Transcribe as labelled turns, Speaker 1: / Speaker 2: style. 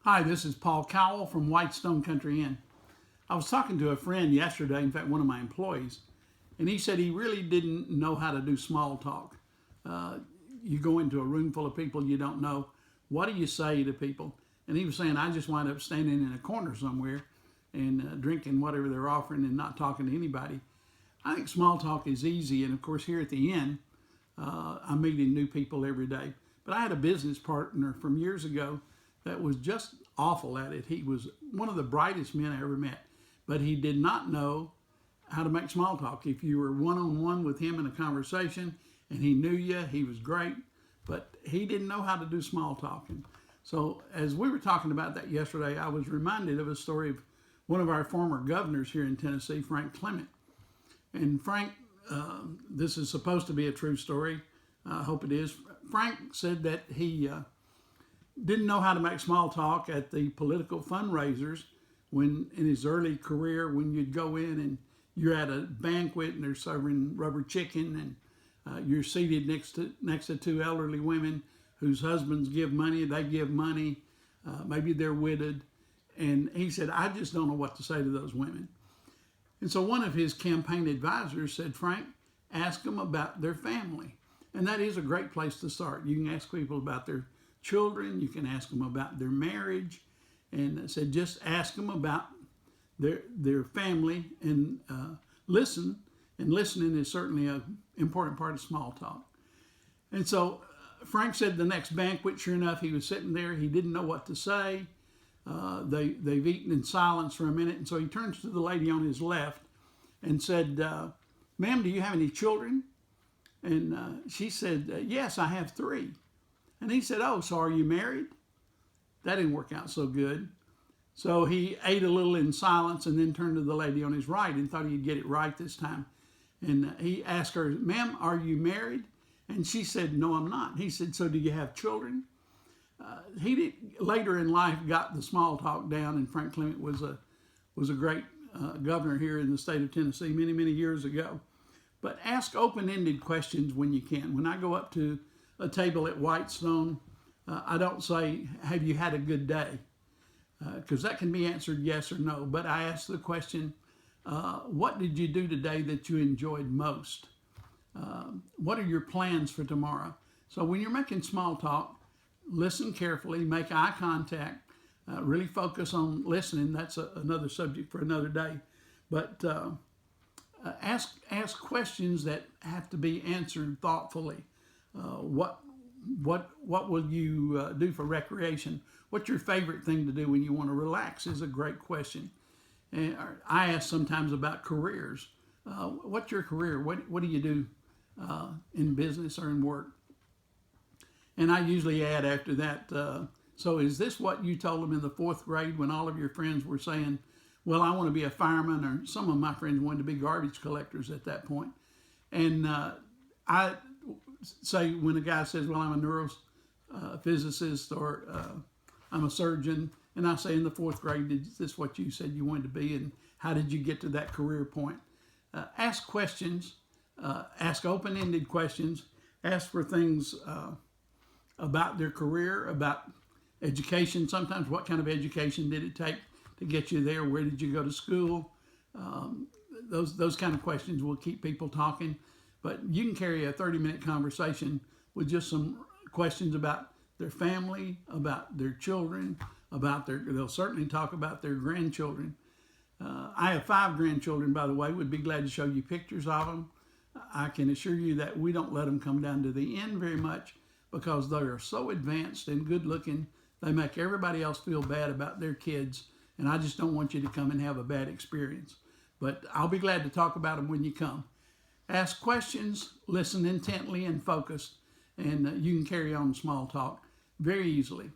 Speaker 1: Hi, this is Paul Cowell from Whitestone Country Inn. I was talking to a friend yesterday, in fact, one of my employees, and he said he really didn't know how to do small talk. You go into a room full of people you don't know. What do you say to people? And he was saying, I just wind up standing in a corner somewhere and drinking whatever they're offering and not talking to anybody. I think small talk is easy, and of course, here at the inn, I'm meeting new people every day. But I had a business partner from years ago that was just awful at it. He was one of the brightest men I ever met, but he did not know how to make small talk. If you were one-on-one with him in a conversation and he knew you, he was great, but he didn't know how to do small talking. So as we were talking about that yesterday, I was reminded of a story of one of our former governors here in Tennessee, Frank Clement. And Frank, this is supposed to be a true story. I hope it is. Frank said that he didn't know how to make small talk at the political fundraisers when in his early career, when you'd go in and you're at a banquet and they're serving rubber chicken and you're seated next to two elderly women whose husbands give money, they give money, maybe they're widowed. And he said, I just don't know what to say to those women. And so one of his campaign advisors said, Frank, ask them about their family. And that is a great place to start. You can ask people about their children, you can ask them about their marriage, and said just ask them about their family and listen. And listening is certainly an important part of small talk. And so Frank said the next banquet, sure enough, he was sitting there. He didn't know what to say. They've eaten in silence for a minute, and so he turns to the lady on his left and said, ma'am, do you have any children? And she said, yes, I have 3. And he said, oh, so are you married? That didn't work out so good. So he ate a little in silence and then turned to the lady on his right and thought he'd get it right this time. And he asked her, ma'am, are you married? And she said, no, I'm not. He said, so do you have children? Later in life got the small talk down, and Frank Clement was a great governor here in the state of Tennessee many, many years ago. But ask open-ended questions when you can. When I go up to a table at Whitestone, I don't say, have you had a good day? Because that can be answered yes or no. But I ask the question, what did you do today that you enjoyed most? What are your plans for tomorrow? So when you're making small talk, listen carefully, make eye contact, really focus on listening. That's another subject for another day. But ask questions that have to be answered thoughtfully. What will you do for recreation? What's your favorite thing to do when you want to relax is a great question. And I ask sometimes about careers. What's your career? What do you do in business or in work? And I usually add after that, so is this what you told them in the 4th grade when all of your friends were saying, well, I want to be a fireman, or some of my friends wanted to be garbage collectors at that point. And I say when a guy says, well, I'm a neurophysicist or I'm a surgeon, and I say in the 4th grade, is this what you said you wanted to be, and how did you get to that career point? Ask questions, ask open-ended questions, ask for things about their career, about education. Sometimes what kind of education did it take to get you there? Where did you go to school? Those kind of questions will keep people talking. But you can carry a 30-minute conversation with just some questions about their family, about their children, they'll certainly talk about their grandchildren. I have 5 grandchildren, by the way. Would be glad to show you pictures of them. I can assure you that we don't let them come down to the inn very much because they are so advanced and good looking. They make everybody else feel bad about their kids, and I just don't want you to come and have a bad experience. But I'll be glad to talk about them when you come. Ask questions, listen intently and focused, and you can carry on small talk very easily.